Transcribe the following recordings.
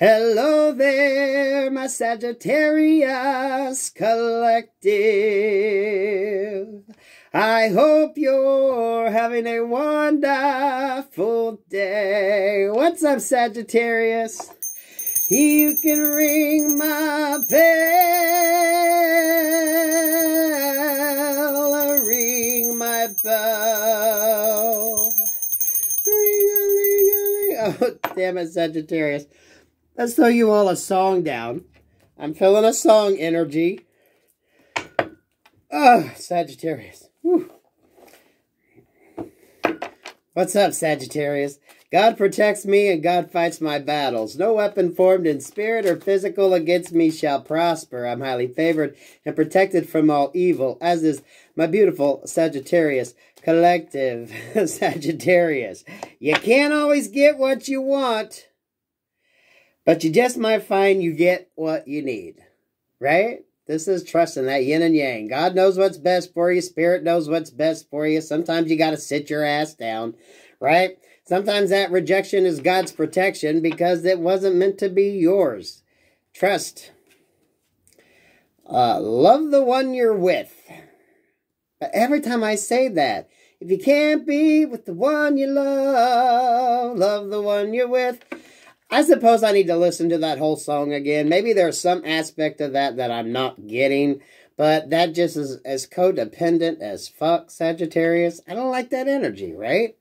Hello there, my Sagittarius collective. I hope you're having a wonderful day. What's up, Sagittarius? You can ring my bell, ring my bell. Ring-a-ling-a-ling. Oh, damn it, Sagittarius. Let's throw you all a song down. I'm feeling a song energy. Oh, Sagittarius. Whew. What's up, Sagittarius? God protects me and God fights my battles. No weapon formed in spirit or physical against me shall prosper. I'm highly favored and protected from all evil, as is my beautiful Sagittarius collective. Sagittarius. You can't always get what you want, but you just might find you get what you need, right? This is trusting that yin and yang. God knows what's best for you. Spirit knows what's best for you. Sometimes you got to sit your ass down, right? Sometimes that rejection is God's protection because it wasn't meant to be yours. Trust. Love the one you're with. But every time I say that, if you can't be with the one you love, love the one you're with. I suppose I need to listen to that whole song again. Maybe there's some aspect of that I'm not getting, but that just is as codependent as fuck, Sagittarius. I don't like that energy, right?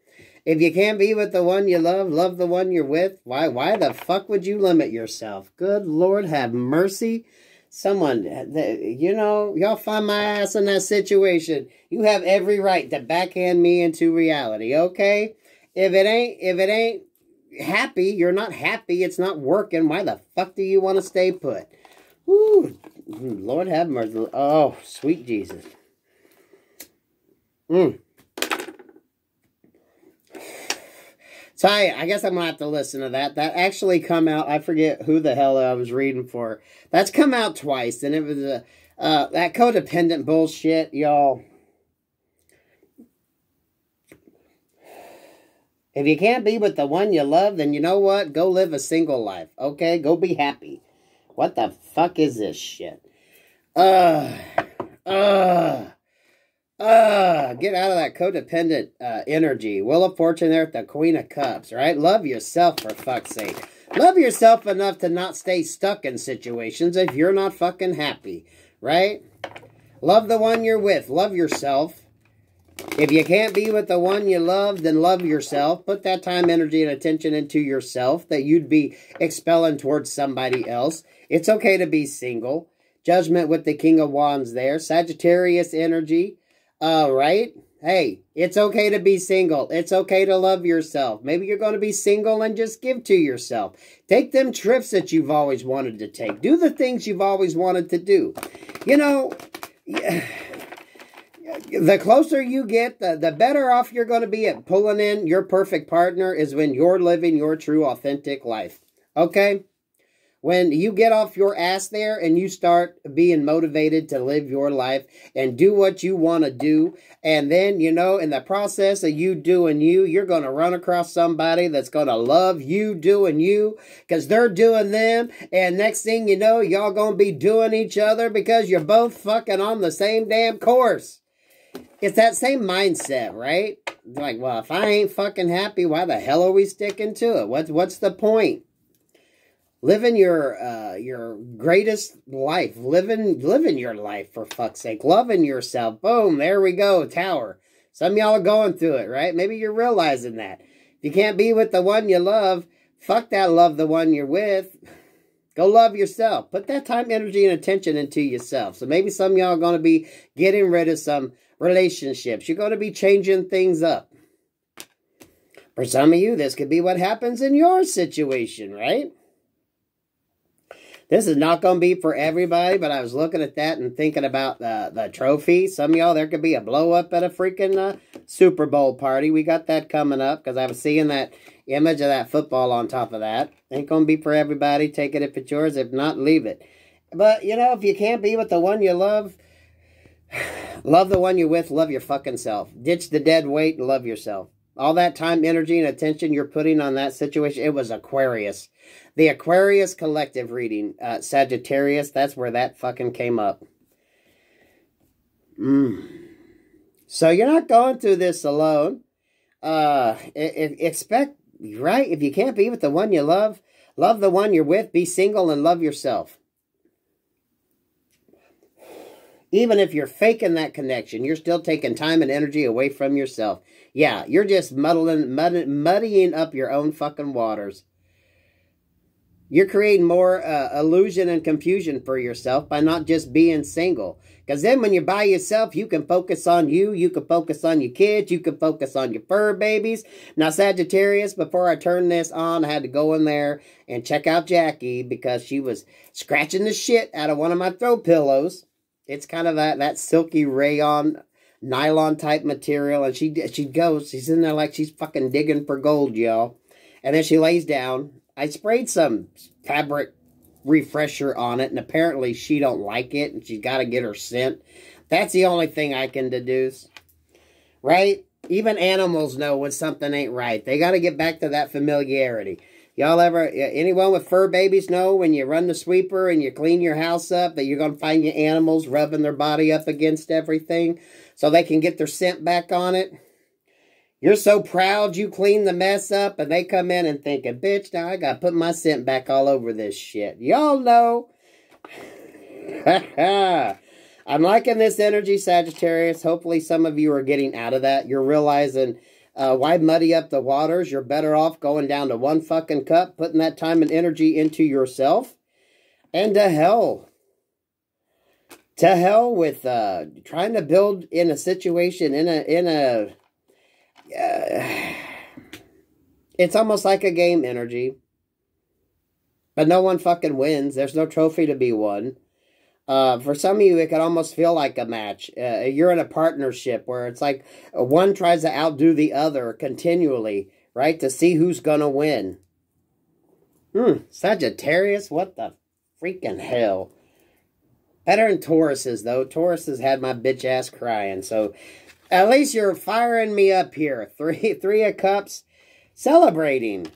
If you can't be with the one you love, love the one you're with, why the fuck would you limit yourself? Good Lord, have mercy. Someone, you know, y'all find my ass in that situation. You have every right to backhand me into reality, okay? If it ain't happy, you're not happy, it's not working, why the fuck do you want to stay put? Woo, Lord have mercy. Oh, sweet Jesus. So I guess I'm going to have to listen to that. That actually come out, I forget who the hell I was reading for. That's come out twice, and it was that codependent bullshit, y'all. If you can't be with the one you love, then you know what? Go live a single life, okay? Go be happy. What the fuck is this shit? Get out of that codependent energy. Wheel of Fortune there at the Queen of Cups, right? Love yourself, for fuck's sake. Love yourself enough to not stay stuck in situations if you're not fucking happy, right? Love the one you're with. Love yourself. If you can't be with the one you love, then love yourself. Put that time, energy, and attention into yourself that you'd be expelling towards somebody else. It's okay to be single. Judgment with the King of Wands there. Sagittarius energy. Right? Hey, it's okay to be single. It's okay to love yourself. Maybe you're going to be single and just give to yourself. Take them trips that you've always wanted to take. Do the things you've always wanted to do. You know, the closer you get, the better off you're going to be at pulling in your perfect partner is when you're living your true, authentic life. Okay? When you get off your ass there and you start being motivated to live your life and do what you want to do, and then, you know, in the process of you doing you, you're going to run across somebody that's going to love you doing you because they're doing them, and next thing you know, y'all going to be doing each other because you're both fucking on the same damn course. It's that same mindset, right? Like, well, if I ain't fucking happy, why the hell are we sticking to it? What's the point? Living your greatest life. Living your life, for fuck's sake. Loving yourself. Boom, there we go, tower. Some of y'all are going through it, right? Maybe you're realizing that. If you can't be with the one you love, fuck that love the one you're with. Go love yourself. Put that time, energy, and attention into yourself. So maybe some of y'all are going to be getting rid of some relationships. You're going to be changing things up. For some of you, this could be what happens in your situation, right? This is not going to be for everybody, but I was looking at that and thinking about the trophy. Some of y'all, there could be a blow-up at a freaking Super Bowl party. We got that coming up because I was seeing that image of that football on top of that. Ain't going to be for everybody. Take it if it's yours. If not, leave it. But, you know, if you can't be with the one you love, love the one you're with. Love your fucking self. Ditch the dead weight and love yourself. All that time, energy, and attention you're putting on that situation, it was Aquarius. The Aquarius collective reading, Sagittarius, that's where that fucking came up. So you're not going through this alone. Expect, right? If you can't be with the one you love, love the one you're with, be single and love yourself. Even if you're faking that connection, you're still taking time and energy away from yourself. Yeah, you're just muddying up your own fucking waters. You're creating more illusion and confusion for yourself by not just being single. Because then when you're by yourself, you can focus on you. You can focus on your kids. You can focus on your fur babies. Now, Sagittarius, before I turned this on, I had to go in there and check out Jackie because she was scratching the shit out of one of my throw pillows. It's kind of that silky rayon, nylon type material. And she's in there like she's fucking digging for gold, y'all. And then she lays down. I sprayed some fabric refresher on it, and apparently she don't like it, and she's got to get her scent. That's the only thing I can deduce. Right? Even animals know when something ain't right. They got to get back to that familiarity. Y'all ever, anyone with fur babies know when you run the sweeper and you clean your house up that you're going to find your animals rubbing their body up against everything so they can get their scent back on it? You're so proud you clean the mess up, and they come in and thinking, bitch, now I got to put my scent back all over this shit. Y'all know. I'm liking this energy, Sagittarius. Hopefully some of you are getting out of that. You're realizing why muddy up the waters. You're better off going down to one fucking cup, putting that time and energy into yourself. And to hell. To hell with trying to build in a situation, it's almost like a game energy. But no one fucking wins. There's no trophy to be won. For some of you, it could almost feel like a match. You're in a partnership where it's like one tries to outdo the other continually, right? To see who's going to win. Sagittarius? What the freaking hell? Better than Tauruses, though. Tauruses had my bitch ass crying, so... At least you're firing me up here. Three of Cups. Celebrating.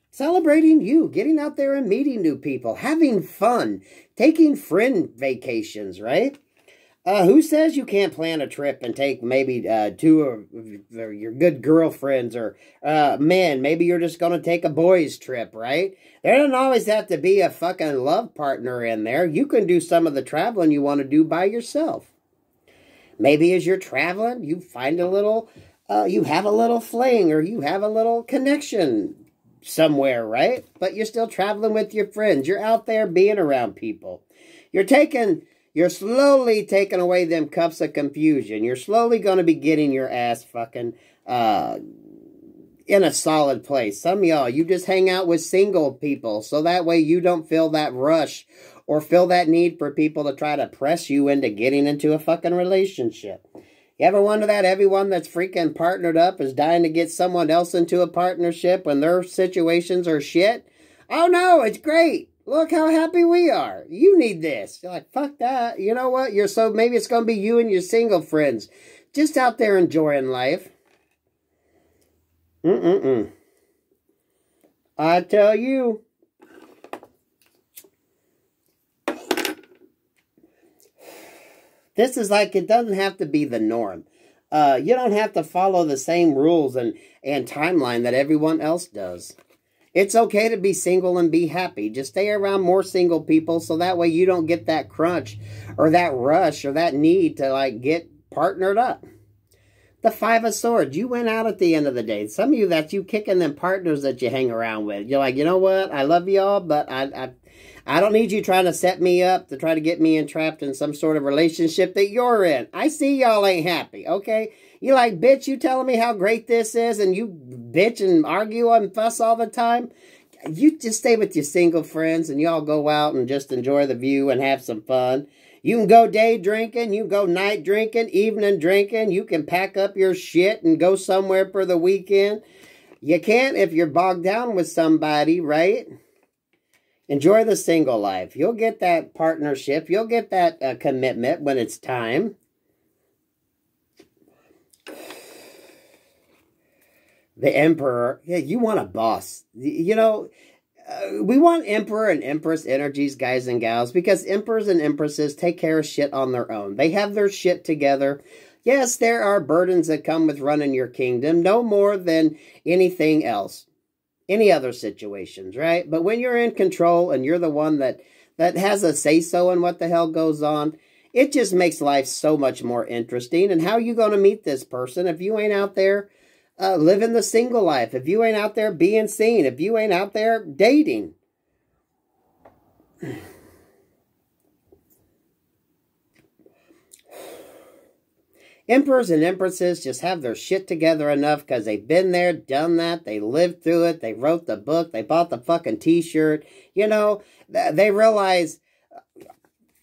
Celebrating you. Getting out there and meeting new people. Having fun. Taking friend vacations, right? Who says you can't plan a trip and take maybe two of your good girlfriends or men? Maybe you're just going to take a boys trip, right? There doesn't always have to be a fucking love partner in there. You can do some of the traveling you want to do by yourself. Maybe as you're traveling, you find a little, you have a little fling or you have a little connection somewhere, right? But you're still traveling with your friends. You're out there being around people. You're slowly taking away them cups of confusion. You're slowly going to be getting your ass fucking in a solid place. Some of y'all, you just hang out with single people so that way you don't feel that rush or feel that need for people to try to press you into getting into a fucking relationship. You ever wonder that everyone that's freaking partnered up is dying to get someone else into a partnership when their situations are shit? Oh no, it's great. Look how happy we are. You need this. You're like, fuck that. You know what? Maybe it's going to be you and your single friends. Just out there enjoying life. I tell you. This is like, it doesn't have to be the norm. You don't have to follow the same rules and timeline that everyone else does. It's okay to be single and be happy. Just stay around more single people so that way you don't get that crunch or that rush or that need to like get partnered up. The Five of Swords. You went out at the end of the day. Some of you, that's you kicking them partners that you hang around with. You're like, you know what? I love y'all, but I don't need you trying to set me up to try to get me entrapped in some sort of relationship that you're in. I see y'all ain't happy, okay? You like, bitch, you telling me how great this is and you bitch and argue and fuss all the time? You just stay with your single friends and y'all go out and just enjoy the view and have some fun. You can go day drinking, you can go night drinking, evening drinking. You can pack up your shit and go somewhere for the weekend. You can't if you're bogged down with somebody, right? Enjoy the single life. You'll get that partnership. You'll get that commitment when it's time. The Emperor. Yeah, you want a boss. You know, we want Emperor and Empress energies, guys and gals, because Emperors and Empresses take care of shit on their own. They have their shit together. Yes, there are burdens that come with running your kingdom, no more than anything else, any other situations, right? But when you're in control and you're the one that has a say-so in what the hell goes on, it just makes life so much more interesting. And how are you going to meet this person if you ain't out there living the single life, if you ain't out there being seen, if you ain't out there dating? Emperors and Empresses just have their shit together enough because they've been there, done that, they lived through it, they wrote the book, they bought the fucking t-shirt, you know, they realize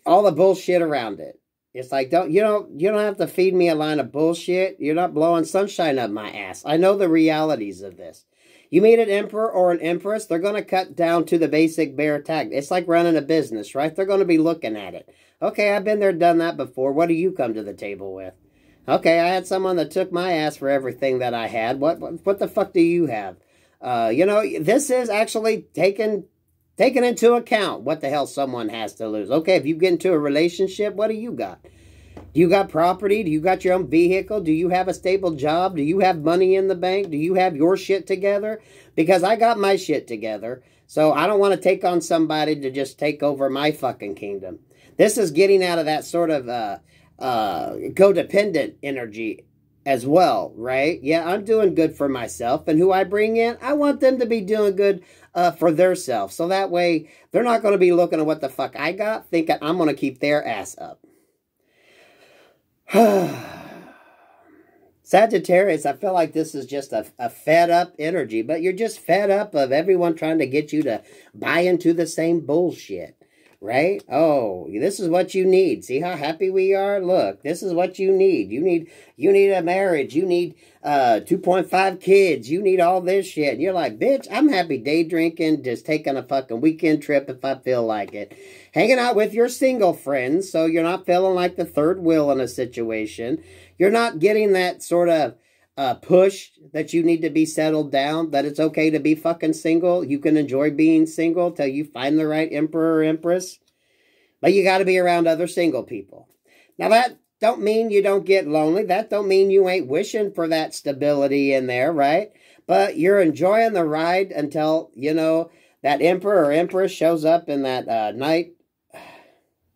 all the bullshit around it. It's like, you don't have to feed me a line of bullshit. You're not blowing sunshine up my ass. I know the realities of this. You meet an Emperor or an Empress, they're going to cut down to the basic bare attack. It's like running a business, right? They're going to be looking at it. Okay, I've been there, done that before. What do you come to the table with? Okay, I had someone that took my ass for everything that I had. What the fuck do you have? You know, this is actually taken into account what the hell someone has to lose. Okay, if you get into a relationship, what do you got? Do you got property? Do you got your own vehicle? Do you have a stable job? Do you have money in the bank? Do you have your shit together? Because I got my shit together. So I don't want to take on somebody to just take over my fucking kingdom. This is getting out of that sort of codependent energy as well, right? Yeah, I'm doing good for myself, and who I bring in, I want them to be doing good for their self. So that way, they're not going to be looking at what the fuck I got, thinking I'm going to keep their ass up. Sagittarius, I feel like this is just a fed up energy, but you're just fed up of everyone trying to get you to buy into the same bullshit. Right? Oh, this is what you need. See how happy we are? Look, this is what you need. You need a marriage. You need 2.5 kids. You need all this shit. And you're like, bitch, I'm happy day drinking, just taking a fucking weekend trip if I feel like it. Hanging out with your single friends, so you're not feeling like the third wheel in a situation. You're not getting that sort of push that you need to be settled down, that it's okay to be fucking single. You can enjoy being single till you find the right Emperor or Empress. But you got to be around other single people. Now that don't mean you don't get lonely. That don't mean you ain't wishing for that stability in there, right? But you're enjoying the ride until, you know, that Emperor or Empress shows up in that knight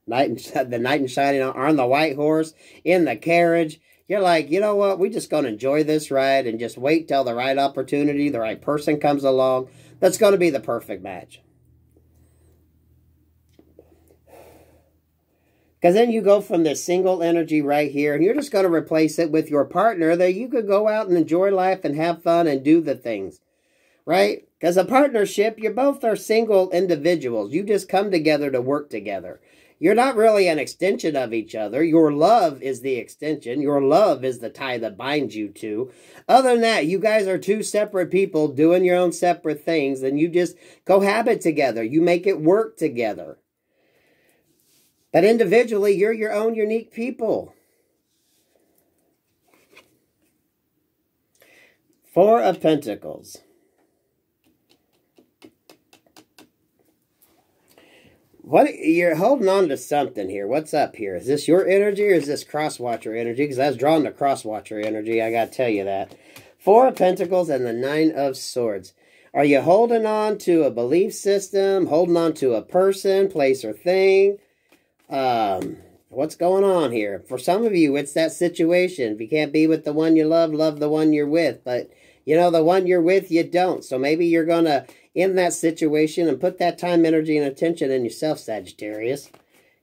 in shining on the white horse, in the carriage. You're like, you know what, we're just going to enjoy this ride and just wait till the right opportunity, the right person comes along. That's going to be the perfect match. Because then you go from this single energy right here, and you're just going to replace it with your partner that you could go out and enjoy life and have fun and do the things. Right? Because a partnership, you both are single individuals. You just come together to work together. You're not really an extension of each other. Your love is the extension. Your love is the tie that binds you two. Other than that, you guys are two separate people doing your own separate things, and you just cohabit together. You make it work together. But individually, you're your own unique people. Four of Pentacles. You're holding on to something here. What's up here? Is this your energy or is this cross-watcher energy? Because I was drawn to cross-watcher energy. I got to tell you that. Four of Pentacles and the Nine of Swords. Are you holding on to a belief system? Holding on to a person, place, or thing? What's going on here? For some of you, it's that situation. If you can't be with the one you love, love the one you're with. But, you know, the one you're with, you don't. So maybe you're going to in that situation and put that time, energy, and attention in yourself, Sagittarius.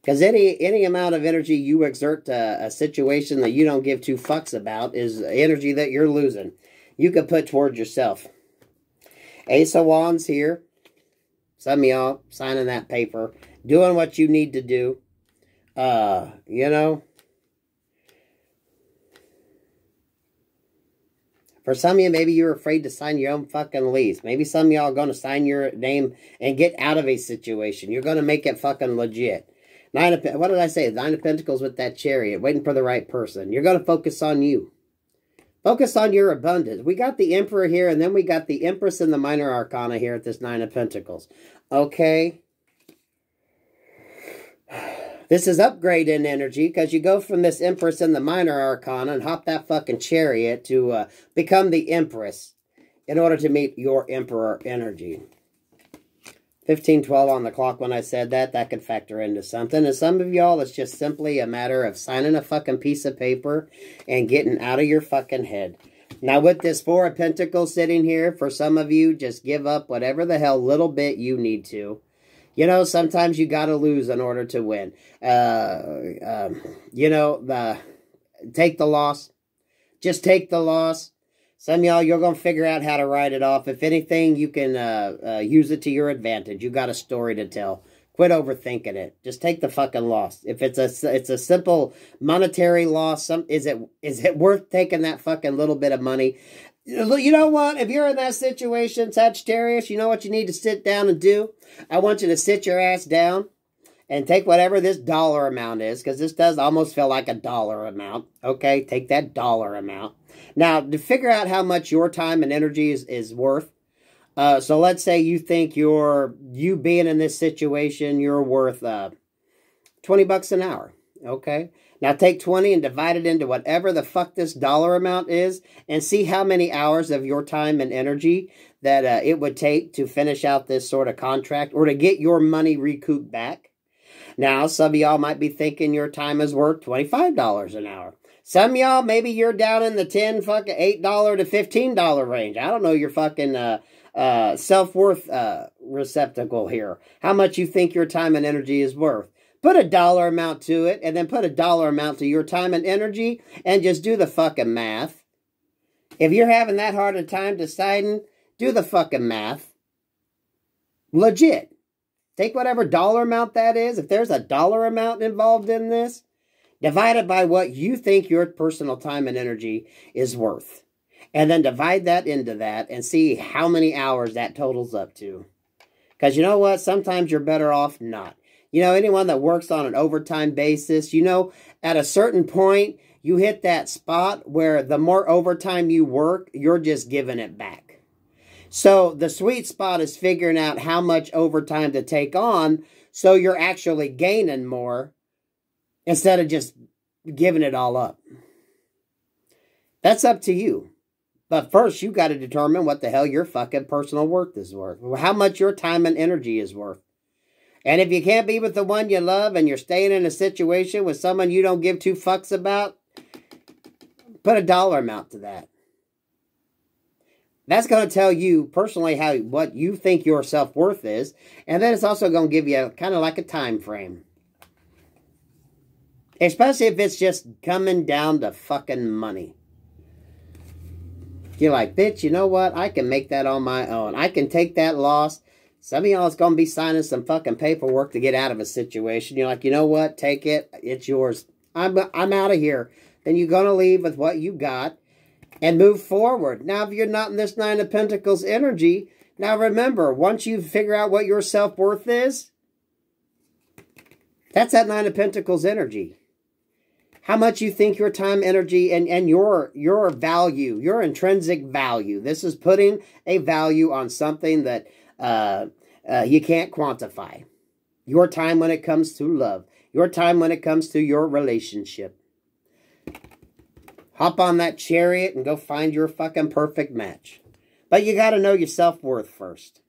Because any amount of energy you exert to a situation that you don't give two fucks about is energy that you're losing. You could put towards yourself. Ace of Wands here. Some of y'all signing that paper. Doing what you need to do. You know. For some of you, maybe you're afraid to sign your own fucking lease. Maybe some of y'all are going to sign your name and get out of a situation. You're going to make it fucking legit. What did I say? Nine of Pentacles with that Chariot. Waiting for the right person. You're going to focus on you. Focus on your abundance. We got the Emperor here, and then we got the Empress and the Minor Arcana here at this Nine of Pentacles. Okay? This is upgrade in energy, because you go from this Empress and the Minor Arcana and hop that fucking chariot to become the Empress in order to meet your Emperor energy. 15:12 on the clock when I said that. That could factor into something. And some of y'all, it's just simply a matter of signing a fucking piece of paper and getting out of your fucking head. Now, with this Four of Pentacles sitting here, for some of you, just give up whatever the hell little bit you need to. You know, sometimes you got to lose in order to win. You know, take the loss. Just take the loss. Some of y'all, you're going to figure out how to write it off. If anything, you can use it to your advantage. You got a story to tell. Quit overthinking it. Just take the fucking loss. If it's a simple monetary loss, is it worth taking that fucking little bit of money? You know what? If you're in that situation, Sagittarius, you know what you need to sit down and do? I want you to sit your ass down and take whatever this dollar amount is, because this does almost feel like a dollar amount. Okay, take that dollar amount. Now, to figure out how much your time and energy is worth, so let's say you think you being in this situation, you're worth $20 an hour. Okay, now take 20 and divide it into whatever the fuck this dollar amount is, and see how many hours of your time and energy that it would take to finish out this sort of contract, or to get your money recouped back. Now, some of y'all might be thinking your time is worth $25 an hour. Some of y'all, maybe you're down in the $8 to $15 range. I don't know your fucking self-worth receptacle here. How much you think your time and energy is worth. Put a dollar amount to it, and then put a dollar amount to your time and energy, and just do the fucking math. If you're having that hard a time deciding, do the fucking math. Legit. Take whatever dollar amount that is. If there's a dollar amount involved in this, divide it by what you think your personal time and energy is worth. And then divide that into that and see how many hours that totals up to. Because you know what? Sometimes you're better off not. You know, anyone that works on an overtime basis, you know, at a certain point, you hit that spot where the more overtime you work, you're just giving it back. So the sweet spot is figuring out how much overtime to take on so you're actually gaining more instead of just giving it all up. That's up to you. But first, you got to determine what the hell your fucking personal worth is worth. How much your time and energy is worth. And if you can't be with the one you love and you're staying in a situation with someone you don't give two fucks about, put a dollar amount to that. That's going to tell you personally what you think your self-worth is. And then it's also going to give you kind of like a time frame. Especially if it's just coming down to fucking money. You're like, bitch, you know what? I can make that on my own. I can take that loss. Some of y'all is going to be signing some fucking paperwork to get out of a situation. You're like, you know what? Take it. It's yours. I'm out of here. Then you're going to leave with what you got and move forward. Now, if you're not in this Nine of Pentacles energy, now remember, once you figure out what your self-worth is, that's that Nine of Pentacles energy. How much you think your time, energy, and your value, your intrinsic value. This is putting a value on something that you can't quantify. Your time when it comes to love. Your time when it comes to your relationship. Hop on that chariot and go find your fucking perfect match. But you got to know your self-worth first.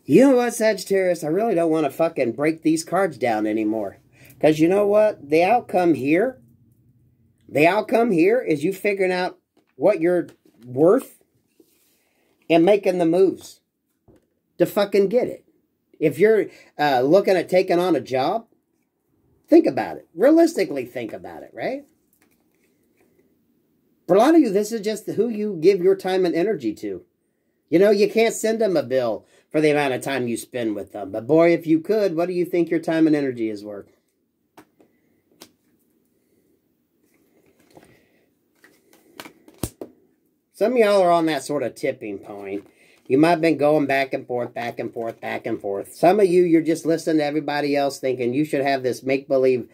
You know what, Sagittarius? I really don't want to fucking break these cards down anymore. Because you know what? The outcome here is you figuring out what you're worth and making the moves to fucking get it. If you're looking at taking on a job, think about it. Realistically think about it, right? For a lot of you, this is just who you give your time and energy to. You know, you can't send them a bill for the amount of time you spend with them. But boy, if you could, what do you think your time and energy is worth? Some of y'all are on that sort of tipping point. You might have been going back and forth, back and forth, back and forth. Some of you, you're just listening to everybody else thinking you should have this make-believe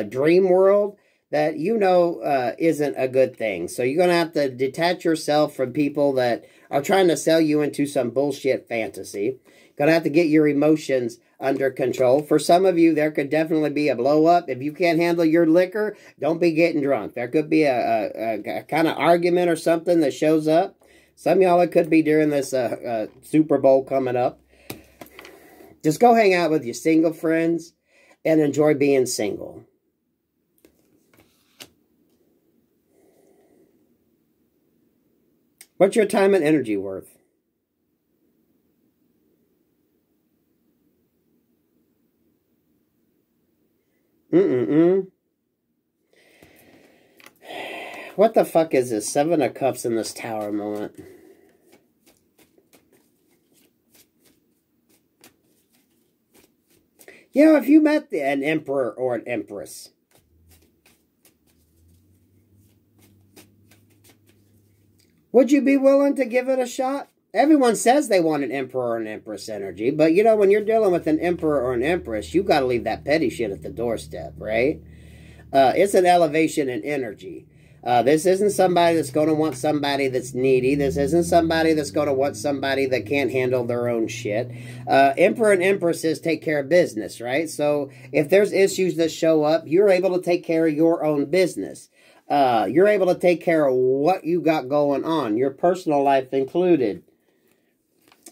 dream world that you know isn't a good thing. So you're going to have to detach yourself from people that are trying to sell you into some bullshit fantasy. Going to have to get your emotions under control. For some of you, there could definitely be a blow up. If you can't handle your liquor, don't be getting drunk. There could be a kind of argument or something that shows up. Some of y'all, it could be during this Super Bowl coming up. Just go hang out with your single friends and enjoy being single. What's your time and energy worth? What the fuck is this? 7 of Cups in this Tower moment. You know, if you met an emperor or an empress, would you be willing to give it a shot? Everyone says they want an emperor or an empress energy, but you know, when you're dealing with an emperor or an empress, you got to leave that petty shit at the doorstep, right? It's an elevation in energy. This isn't somebody that's going to want somebody that's needy. This isn't somebody that's going to want somebody that can't handle their own shit. Emperor and empresses take care of business, right? So if there's issues that show up, you're able to take care of your own business. You're able to take care of what you got going on, your personal life included.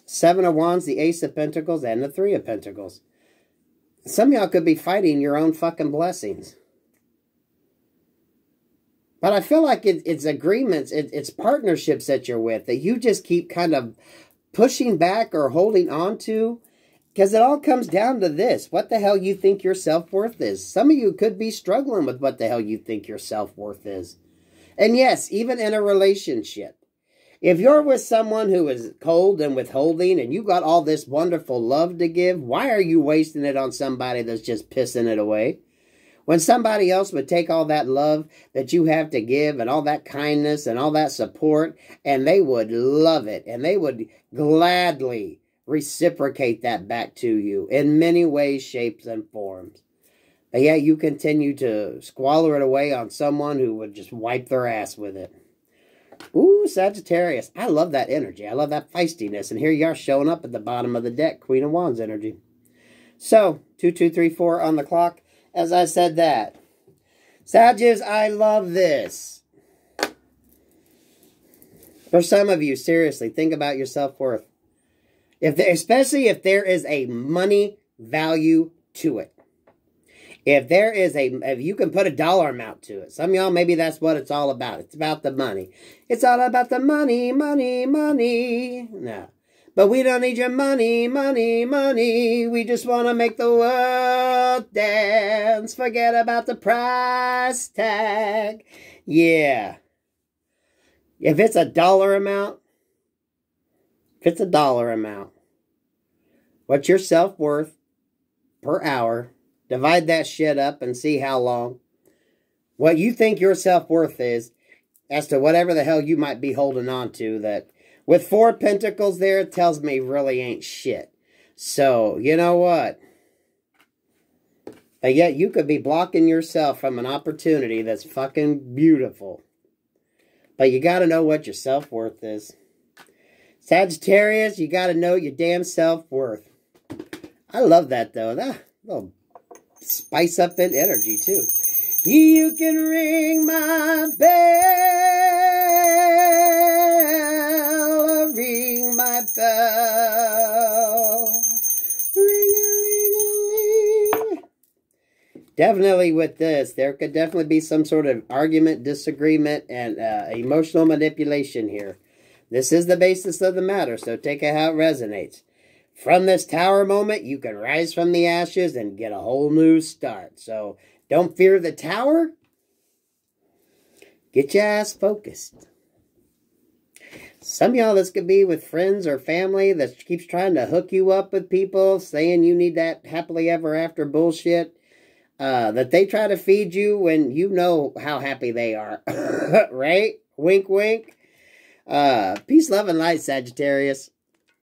7 of Wands, the Ace of Pentacles, and the 3 of Pentacles. Some of y'all could be fighting your own fucking blessings. But I feel like it's agreements, it's partnerships that you're with, that you just keep kind of pushing back or holding on to. Because it all comes down to this. What the hell you think your self-worth is. Some of you could be struggling with what the hell you think your self-worth is. And yes, even in a relationship. If you're with someone who is cold and withholding and you got all this wonderful love to give, why are you wasting it on somebody that's just pissing it away? When somebody else would take all that love that you have to give and all that kindness and all that support, and they would love it and they would gladly reciprocate that back to you in many ways, shapes, and forms. But yet you continue to squalor it away on someone who would just wipe their ass with it. Ooh, Sagittarius. I love that energy. I love that feistiness. And here you are showing up at the bottom of the deck. Queen of Wands energy. So, 2, 2, 3, 4 on the clock. As I said that. Sagittarius, I love this. For some of you, seriously, think about your self-worth. Especially if there is a money value to it. If you can put a dollar amount to it. Some of y'all, maybe that's what it's all about. It's about the money. It's all about the money, money, money. No. But we don't need your money, money, money. We just want to make the world dance. Forget about the price tag. Yeah. If it's a dollar amount, what's your self-worth per hour? Divide that shit up and see how long. What you think your self-worth is as to whatever the hell you might be holding on to. That with 4 pentacles there, it tells me really ain't shit. So, you know what? But yet you could be blocking yourself from an opportunity that's fucking beautiful. But you got to know what your self-worth is. Sagittarius, you got to know your damn self-worth. I love that, though. That little spice up that energy, too. You can ring my bell, ring my bell, ring-a-ling-a-ling. Definitely with this, there could definitely be some sort of argument, disagreement, and emotional manipulation here. This is the basis of the matter, so take it how it resonates. From this Tower moment, you can rise from the ashes and get a whole new start. So, don't fear the Tower. Get your ass focused. Some of y'all, this could be with friends or family that keeps trying to hook you up with people, saying you need that happily ever after bullshit. That they try to feed you when you know how happy they are. Right? Wink, wink. Peace, love, and light, Sagittarius.